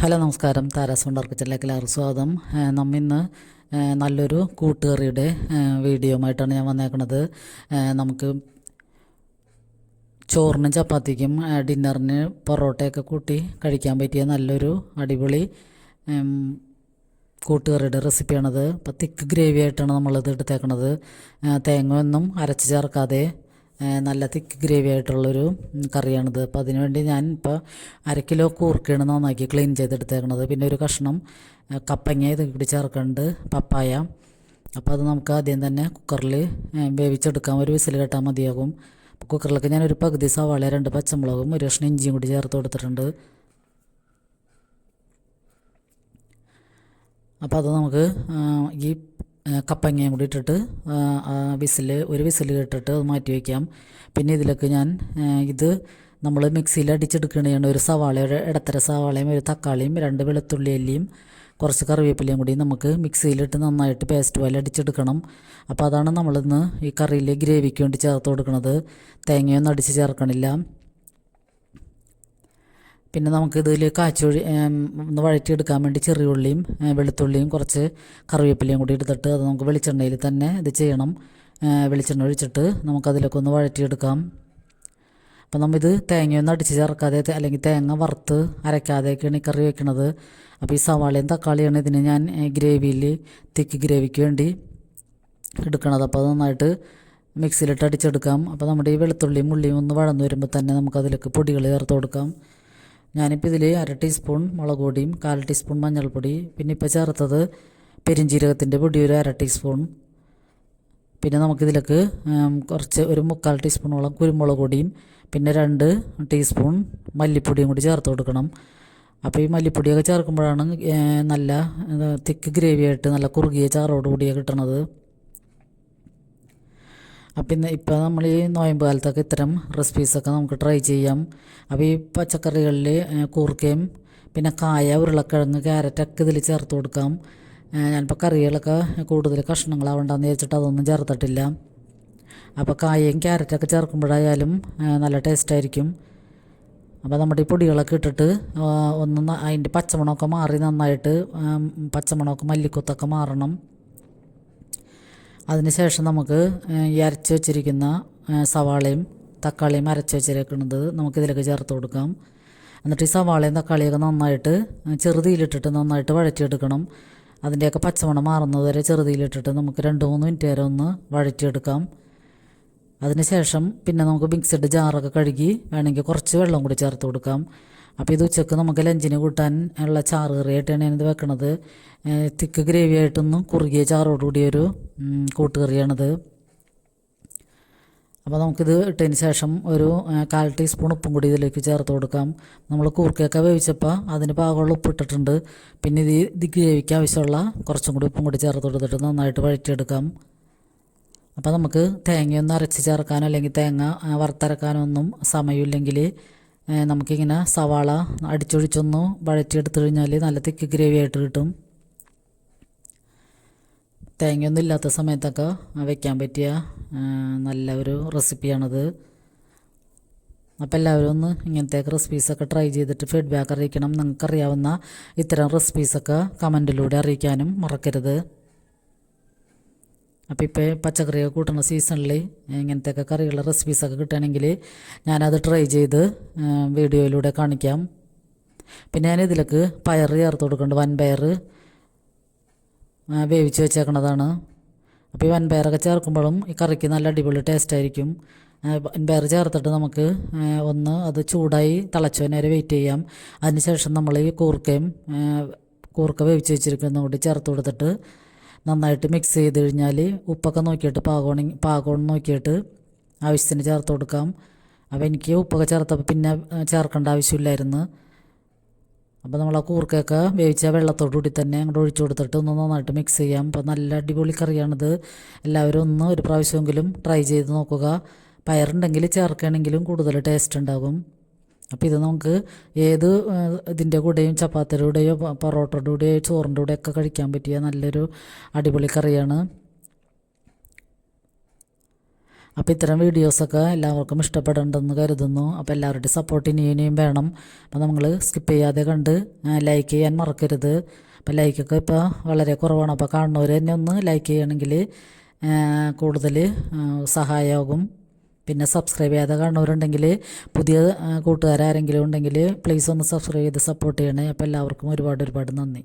Hello നമസ്കാരം, Tara's wonder കിച്ചണിലേക്ക് എല്ലാവർക്കും സ്വാഗതം. നമ്മിന്ന് നല്ലൊരു കൂട്ടുകറിയുടെ വീഡിയോയുമായിട്ടാണ് ഞാൻ വന്നേക്കുന്നത്. നമുക്ക് ചോറിനും ചപ്പാത്തിക്കും ഡിന്നറിന് പൊറോട്ടയൊക്കെ കൂട്ടി കഴിക്കാൻ പറ്റിയ നല്ലൊരു അടിപൊളി കൂട്ടുകറിയുടെ റെസിപ്പിയാണത്. ഇപ്പോൾ തിക്ക് ഗ്രേവി ആയിട്ടാണ് നമ്മളിത് എടുത്തേക്കണത്. തേങ്ങ ഒന്നും അരച്ച് ചേർക്കാതെ നല്ല തിക്ക് ഗ്രേവി ആയിട്ടുള്ളൊരു കറിയാണിത്. അപ്പോൾ അതിനുവേണ്ടി ഞാൻ ഇപ്പോൾ 1/2 കിലോ കൂർക്കയാണ് നന്നാക്കി ക്ലീൻ ചെയ്തെടുത്തേക്കണത്. പിന്നെ ഒരു കഷ്ണം കപ്പങ്ങ ഇത് കൂടി ചേർക്കുന്നുണ്ട്, പപ്പായ. അപ്പോൾ അത് നമുക്ക് ആദ്യം തന്നെ കുക്കറിൽ വേവിച്ചെടുക്കാം. ഒരു വിസിൽ കേട്ടാൽ മതിയാകും. അപ്പോൾ കുക്കറിലേക്ക് ഞാനൊരു പകുതി സവാള, 2 പച്ചമുളകും ഒരു കഷ്ണം ഇഞ്ചിയും കൂടി ചേർത്ത് കൊടുത്തിട്ടുണ്ട്. അപ്പോൾ അത് നമുക്ക് ഈ കപ്പങ്ങയും കൂടി ഇട്ടിട്ട് ഒരു വിസിൽ കേട്ടിട്ട് അത് മാറ്റി വയ്ക്കാം. പിന്നെ ഇതിലേക്ക് ഞാൻ ഇത് നമ്മൾ മിക്സിയിൽ അടിച്ചെടുക്കുകയാണ്. ഒരു സവാള, ഒരു ഇടത്തര സവാളയും ഒരു തക്കാളിയും 2 വെളുത്തുള്ളി അല്ലിയും കുറച്ച് കറിവേപ്പിലയും കൂടി നമുക്ക് മിക്സിയിലിട്ട് നന്നായിട്ട് പേസ്റ്റ് പോലെ അടിച്ചെടുക്കണം. അപ്പോൾ അതാണ് നമ്മളിന്ന് ഈ കറിയിൽ ഗ്രേവിക്ക് വേണ്ടി ചേർത്ത് കൊടുക്കുന്നത്. തേങ്ങയൊന്നും അടിച്ച് ചേർക്കണില്ല. പിന്നെ നമുക്കിതിൽ ഒന്ന് വഴറ്റിയെടുക്കാൻ വേണ്ടി ചെറിയ ഉള്ളിയും വെളുത്തുള്ളിയും കുറച്ച് കറിവേപ്പിലയും കൂടി എടുത്തിട്ട് അത് നമുക്ക് വെളിച്ചെണ്ണയിൽ തന്നെ ഇത് ചെയ്യണം. വെളിച്ചെണ്ണ ഒഴിച്ചിട്ട് നമുക്കതിലൊക്കെ ഒന്ന് വഴറ്റിയെടുക്കാം. അപ്പോൾ നമ്മിത് തേങ്ങയൊന്നും അടിച്ച് ചേർക്കാതെ അല്ലെങ്കിൽ തേങ്ങ വറുത്ത് അരയ്ക്കാതെയൊക്കെയാണ് ഈ കറി വയ്ക്കുന്നത്. അപ്പോൾ ഈ സവാളയും തക്കാളിയാണ് ഇതിന് ഞാൻ ഗ്രേവിയിൽ തിക്ക് ഗ്രേവിക്ക് വേണ്ടി എടുക്കണത്. അപ്പോൾ അത് നന്നായിട്ട് മിക്സിയിലിട്ട് അടിച്ചെടുക്കാം. അപ്പോൾ നമ്മുടെ ഈ വെളുത്തുള്ളിയും ഉള്ളിയും ഒന്ന് വഴന്നു വരുമ്പോൾ തന്നെ നമുക്കതിലേക്ക് പൊടികൾ ചേർത്ത് കൊടുക്കാം. ഞാനിപ്പോൾ ഇതിൽ 1/2 ടീസ്പൂൺ മുളക് പൊടിയും 1/4 ടീസ്പൂൺ മഞ്ഞൾപ്പൊടി, പിന്നെ ഇപ്പോൾ ചേർത്തത് പെരിഞ്ജീരകത്തിൻ്റെ പൊടി ഒരു 1/2 ടീസ്പൂൺ. പിന്നെ നമുക്കിതിലേക്ക് ഒരു 3/4 ടീസ്പൂണോളം കുരുമുളക് പൊടിയും പിന്നെ 2 ടീസ്പൂൺ മല്ലിപ്പൊടിയും കൂടി ചേർത്ത് കൊടുക്കണം. അപ്പോൾ ഈ മല്ലിപ്പൊടിയൊക്കെ ചേർക്കുമ്പോഴാണ് നല്ല തിക്ക് ഗ്രേവി ആയിട്ട് നല്ല കുറുകിയ ചാറോട് കൂടിയാണ് കിട്ടണത്. അപ്പം ഇപ്പോൾ നമ്മൾ ഈ നോയമ്പ് കാലത്തൊക്കെ ഇത്തരം റെസിപ്പീസൊക്കെ നമുക്ക് ട്രൈ ചെയ്യാം. അപ്പോൾ ഈ പച്ചക്കറികളിൽ കൂർക്കയും പിന്നെ കായ, ഉരുളക്കിഴങ്ങ്, ക്യാരറ്റൊക്കെ ഇതിൽ ചേർത്ത് കൊടുക്കാം. ഞാനിപ്പോൾ കറികളൊക്കെ കൂടുതൽ കഷ്ണങ്ങളാവണ്ടെന്ന് വിചാരിച്ചിട്ട് അതൊന്നും ചേർത്തിട്ടില്ല. അപ്പോൾ കായയും ക്യാരറ്റൊക്കെ ചേർക്കുമ്പോഴായാലും നല്ല ടേസ്റ്റായിരിക്കും. അപ്പോൾ നമ്മുടെ ഈ പൊടികളൊക്കെ ഇട്ടിട്ട് അതിൻ്റെ പച്ചമണമൊക്കെ മാറി നന്നായിട്ട് പച്ചമണമൊക്കെ മല്ലിക്കൊത്തൊക്കെ മാറണം. അതിനുശേഷം നമുക്ക് ഈ അരച്ച് വെച്ചിരിക്കുന്ന സവാളയും തക്കാളിയും അരച്ച് വെച്ചിരിക്കുന്നത് നമുക്കിതിലേക്ക് ചേർത്ത് കൊടുക്കാം. എന്നിട്ട് ഈ സവാളയും തക്കാളിയൊക്കെ നന്നായിട്ട് ചെറുതീയിലിട്ടിട്ട് നന്നായിട്ട് വഴറ്റിയെടുക്കണം. അതിൻ്റെയൊക്കെ പച്ചമണം മാറുന്നത് വരെ ചെറുതീയിലിട്ടിട്ട് നമുക്ക് 2-3 മിനിറ്റ് നേരം ഒന്ന് വഴറ്റിയെടുക്കാം. അതിനുശേഷം പിന്നെ നമുക്ക് മിക്സഡ് ജാറൊക്കെ കഴുകി വേണമെങ്കിൽ കുറച്ച് വെള്ളം കൂടി ചേർത്ത് കൊടുക്കാം. അപ്പോൾ ഇത് ഉച്ചക്ക് നമുക്ക് ലഞ്ചിന് കൂട്ടാൻ ഉള്ള ചാറ് കറിയായിട്ടാണ് ഞാനിത് വെക്കണത്. തിക്ക് ഗ്രേവി ആയിട്ടൊന്നും കുറുകിയ ചാറോടുകൂടിയൊരു കൂട്ടുകറിയാണിത്. അപ്പോൾ നമുക്കിത് ഇട്ടതിന് ശേഷം ഒരു 1/4 ടീസ്പൂൺ ഉപ്പും കൂടി ഇതിലേക്ക് ചേർത്ത് കൊടുക്കാം. നമ്മൾ കൂർക്കയൊക്കെ വേവിച്ചപ്പോൾ അതിന് പാകമുള്ള ഉപ്പ് ഇട്ടിട്ടുണ്ട്. പിന്നെ ഇത് ഗ്രേവിക്ക് ആവശ്യമുള്ള കുറച്ചും കൂടി ഉപ്പും കൂടി ചേർത്ത് കൊടുത്തിട്ട് നന്നായിട്ട് വഴറ്റിയെടുക്കാം. അപ്പോൾ നമുക്ക് തേങ്ങയൊന്നും അരച്ച് ചേർക്കാനോ അല്ലെങ്കിൽ തേങ്ങ വറുത്തരക്കാനോ ഒന്നും സമയമില്ലെങ്കിൽ നമുക്കിങ്ങനെ സവാള അടിച്ചൊഴിച്ചൊന്ന് വഴറ്റിയെടുത്തു കഴിഞ്ഞാൽ നല്ല തിക്ക് ഗ്രേവി ആയിട്ട് കിട്ടും. തേങ്ങയൊന്നും ഇല്ലാത്ത സമയത്തൊക്കെ വയ്ക്കാൻ പറ്റിയ നല്ല ഒരു റെസിപ്പിയാണത്. അപ്പോൾ എല്ലാവരും ഒന്ന് ഇങ്ങനത്തെ റെസിപ്പീസൊക്കെ ട്രൈ ചെയ്തിട്ട് ഫീഡ്ബാക്ക് അറിയിക്കണം. നിങ്ങൾക്കറിയാവുന്ന ഇത്തരം റെസിപ്പീസൊക്കെ കമൻറ്റിലൂടെ അറിയിക്കാനും മറക്കരുത്. അപ്പോൾ ഇപ്പോൾ പച്ചക്കറിയൊക്കെ കൂട്ടുന്ന സീസണിൽ ഇങ്ങനത്തെയൊക്കെ കറികളുടെ റെസിപ്പീസൊക്കെ കിട്ടുകയാണെങ്കിൽ ഞാനത് ട്രൈ ചെയ്ത് വീഡിയോയിലൂടെ കാണിക്കാം. പിന്നെ ഞാനിതിലേക്ക് പയർ ചേർത്ത് കൊടുക്കുന്നുണ്ട്. വൻപയർ വേവിച്ച് വെച്ചേക്കണതാണ്. അപ്പോൾ ഈ വൻപയറൊക്കെ ചേർക്കുമ്പോഴും ഈ കറിക്ക് നല്ല അടിപൊളി ടേസ്റ്റായിരിക്കും. വൻപയർ ചേർത്തിട്ട് നമുക്ക് അത് ചൂടായി തിളച്ചതിന് വരെ വെയിറ്റ് ചെയ്യാം. അതിനുശേഷം നമ്മൾ ഈ കൂർക്ക വേവിച്ച് വെച്ചിരിക്കുന്നതും കൂടി ചേർത്ത് കൊടുത്തിട്ട് നന്നായിട്ട് മിക്സ് ചെയ്ത് കഴിഞ്ഞാൽ ഉപ്പൊക്കെ നോക്കിയിട്ട് പാകമെന്ന് നോക്കിയിട്ട് ആവശ്യത്തിന് ചേർത്ത് കൊടുക്കാം. അപ്പോൾ എനിക്ക് ഉപ്പൊക്കെ ചേർത്തപ്പോൾ പിന്നെ ചേർക്കേണ്ട ആവശ്യമില്ലായിരുന്നു. അപ്പോൾ നമ്മൾ ആ കൂർക്കയൊക്കെ വേവിച്ച വെള്ളത്തോടുകൂടി തന്നെ അങ്ങോട്ട് ഒഴിച്ചു കൊടുത്തിട്ട് ഒന്ന് നന്നായിട്ട് മിക്സ് ചെയ്യാം. അപ്പോൾ നല്ല അടിപൊളി കറിയാണിത്. എല്ലാവരും ഒരു പ്രാവശ്യമെങ്കിലും ട്രൈ ചെയ്ത് നോക്കുക. പയറുണ്ടെങ്കിൽ ചേർക്കുകയാണെങ്കിലും കൂടുതൽ ടേസ്റ്റ് ഉണ്ടാകും. അപ്പോൾ ഇത് നമുക്ക് ഇതിൻ്റെ കൂടെയും ചപ്പാത്തിയുടെ കൂടെയോ പൊറോട്ടയുടെ കൂടെയോ ചോറിൻ്റെ കൂടെയൊക്കെ കഴിക്കാൻ പറ്റിയ നല്ലൊരു അടിപൊളി കറിയാണ്. അപ്പോൾ ഇത്തരം വീഡിയോസൊക്കെ എല്ലാവർക്കും ഇഷ്ടപ്പെടേണ്ടെന്ന് കരുതുന്നു. അപ്പോൾ എല്ലാവരുടെയും സപ്പോർട്ട് ഇനിയും വേണം. അപ്പോൾ നമ്മൾ സ്കിപ്പ് ചെയ്യാതെ കണ്ട് ലൈക്ക് ചെയ്യാൻ മറക്കരുത്. അപ്പോൾ ലൈക്കൊക്കെ ഇപ്പോൾ വളരെ കുറവാണ്. അപ്പോൾ കാണുന്നവർ തന്നെ ഒന്ന് ലൈക്ക് ചെയ്യണമെങ്കിൽ കൂടുതൽ സഹായമാകും. പിന്നെ സബ്സ്ക്രൈബ് ചെയ്യാതെ കാണുന്നവരുണ്ടെങ്കിൽ പുതിയ കൂട്ടുകാരാരെങ്കിലും ഉണ്ടെങ്കിൽ പ്ലീസ് ഒന്ന് സബ്സ്ക്രൈബ് ചെയ്ത് സപ്പോർട്ട് ചെയ്യണേ. അപ്പോൾ എല്ലാവർക്കും ഒരുപാട് നന്ദി.